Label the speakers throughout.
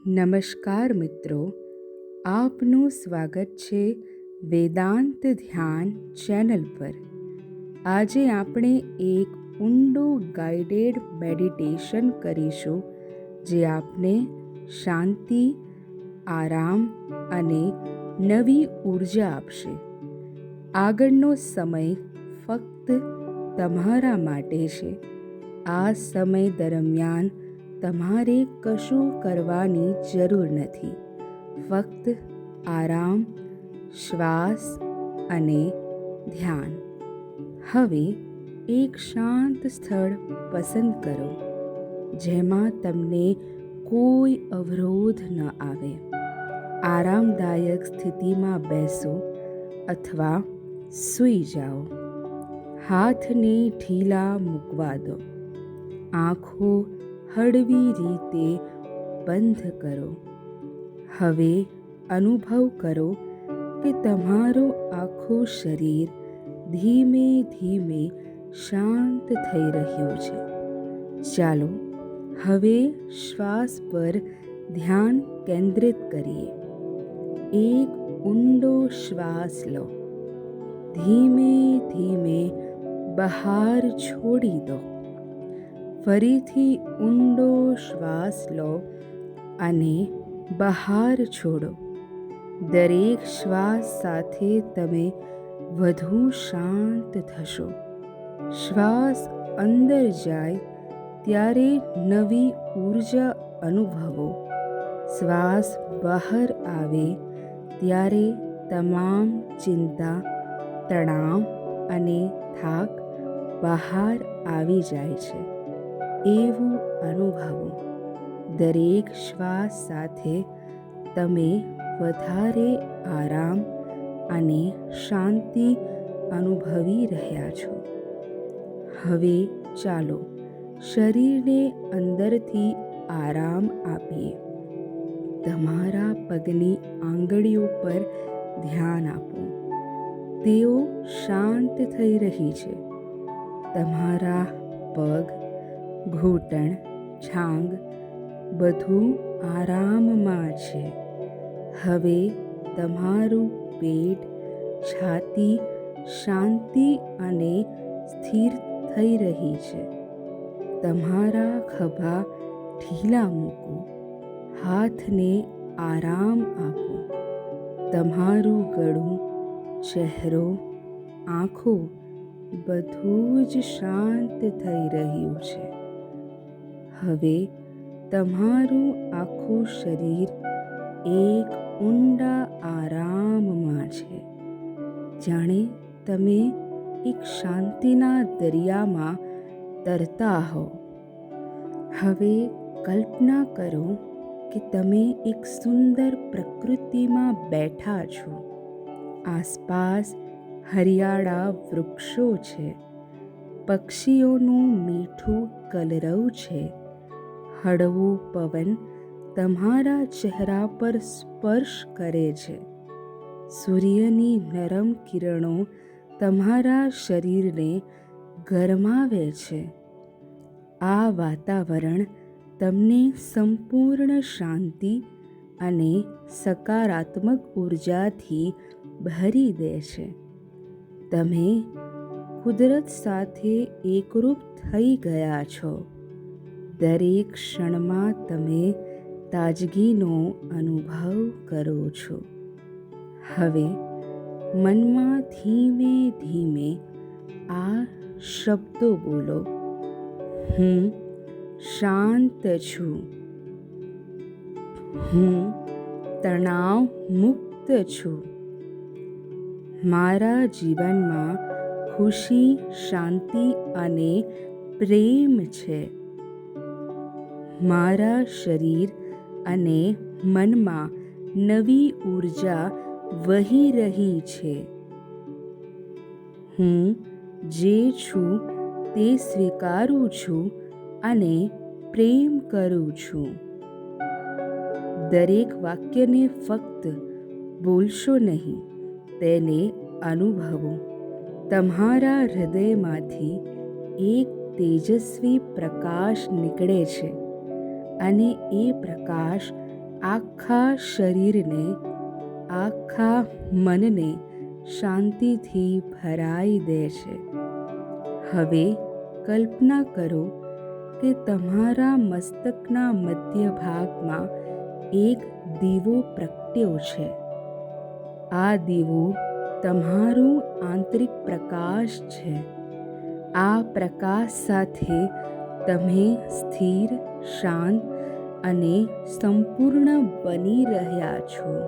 Speaker 1: નમસ્કાર મિત્રો, આપનું સ્વાગત છે વેદાંત ધ્યાન ચેનલ પર। આજે આપણે એક ઊંડું ગાઈડેડ મેડિટેશન કરીશું જે આપને શાંતિ, આરામ અને નવી ઉર્જા આપશે। આગળનો સમય ફક્ત તમારા માટે છે। આ સમય દરમિયાન તમારે કશું કરવાની જરૂર નથી, ફક્ત આરામ, શ્વાસ અને ધ્યાન। હવે એક શાંત સ્થળ પસંદ કરો જેમાં તમને કોઈ અવરોધ ન આવે। આરામદાયક સ્થિતિમાં બેસો અથવા સૂઈ જાઓ। હાથને ઢીલા મૂકવા દો। આંખો હળવી રીતે બંધ કરો। હવે અનુભવ કરો કે તમારું આખું શરીર ધીમે ધીમે શાંત થઈ રહ્યું છે। ચાલો હવે શ્વાસ પર ધ્યાન કેન્દ્રિત કરીએ। એક ઊંડો શ્વાસ લો, ધીમે ધીમે બહાર છોડી દો। ફરીથી ઊંડો શ્વાસ લો અને બહાર છોડો। દરેક શ્વાસ સાથે તમે વધુ શાંત થશો। શ્વાસ અંદર જાય ત્યારે નવી ઉર્જા અનુભવો। શ્વાસ બહાર આવે ત્યારે તમામ ચિંતા, તણાવ અને થાક બહાર આવી જાય છે એવું અનુભવો। દરેક શ્વાસ સાથે તમે વધારે આરામ અને શાંતિ અનુભવી રહ્યા છો। હવે ચાલો શરીરને અંદરથી આરામ આપીએ। તમારા પગની આંગળીઓ પર ધ્યાન આપો, તેઓ શાંત થઈ રહી છે। તમારા પગ, ઘૂંટણ, જાંઘ બધું આરામમાં છે। હવે તમારું પેટ, છાતી શાંતિ અને સ્થિર થઈ રહી છે। તમારા ખભા ઢીલા મૂકો, હાથને આરામ આપો। તમારું ગળું, ચહેરો, આંખો બધું જ શાંત થઈ રહ્યું છે। હવે તમારું આખું શરીર એક ઊંડા આરામમાં છે, જાણે તમે એક શાંતિના દરિયામાં તરતા હો। હવે કલ્પના કરો કે તમે એક સુંદર પ્રકૃતિમાં બેઠા છો। આસપાસ હરિયાળા વૃક્ષો છે, પક્ષીઓનું મીઠું કલરવ છે। હળવો પવન તમારા ચહેરા પર સ્પર્શ કરે છે। સૂર્યની નરમ કિરણો તમારા શરીરને ગરમાવે છે। આ વાતાવરણ તમને સંપૂર્ણ શાંતિ અને સકારાત્મક ઉર્જાથી ભરી દે છે। તમે કુદરત સાથે એકરૂપ થઈ ગયા છો। દરેક ક્ષણમાં તમે તાજગીનો અનુભવ કરો છો। હવે મનમાં ધીમે ધીમે આ શબ્દો બોલો: હું શાંત છું, હું તણાવ મુક્ત છું, મારા જીવનમાં ખુશી, શાંતિ અને પ્રેમ છે। મારા શરીર અને મનમાં નવી ઉર્જા વહી રહી છે। હું જે છું તે સ્વીકારું છું અને પ્રેમ કરું છું। દરેક વાક્યને ફક્ત બોલશો નહીં, તેને અનુભવો। તમારા હૃદયમાંથી એક તેજસ્વી પ્રકાશ નીકળે છે અને એ પ્રકાશ આખા શરીરને, આખા મનને શાંતિથી ભરાઈ દે છે. હવે કલ્પના કરો કે તમારા મસ્તકના મધ્ય ભાગમાં એક દીવો પ્રગટ્યો છે. આ દીવો તમારું આંતરિક પ્રકાશ છે. આ પ્રકાશ સાથે તમે સ્થિર, શાંત અને સંપૂર્ણ બની રહ્યા છો.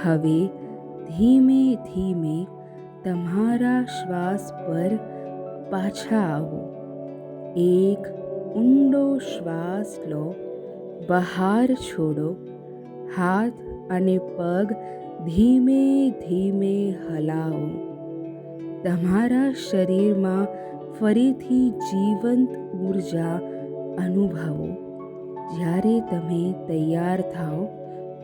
Speaker 1: હવે ધીમે ધીમે તમારા શ્વાસ પર પાછા આવો. એક ઊંડો શ્વાસ લો, બહાર છોડો. હાથ અને પગ ધીમે ધીમે હલાવો. તમારા શરીરમાં ફરીથી જીવંત ઊર્જા અનુભવો. જ્યારે તમે તૈયાર થાઓ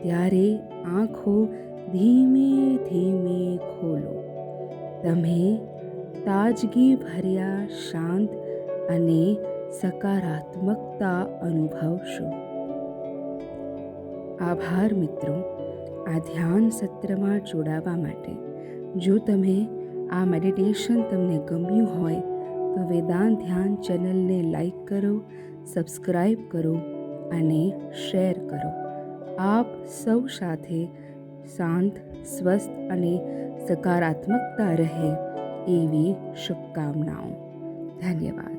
Speaker 1: ત્યારે આંખો ધીમે ધીમે ખોલો. તમે તાજગી ભર્યા, શાંત અને સકારાત્મકતા અનુભવશો. આભાર મિત્રો, આ ધ્યાન સત્રમાં જોડાવા માટે. જો તમે આ મેડિટેશન તમને ગમ્યું હોય તો વેદાંત ધ્યાન ચેનલને લાઈક કરો, સબસ્ક્રાઈબ કરો અને શેર કરો. આપ સૌ સાથે શાંત, સ્વસ્થ અને સકારાત્મકતા રહે એવી શુભકામનાઓ. ધન્યવાદ.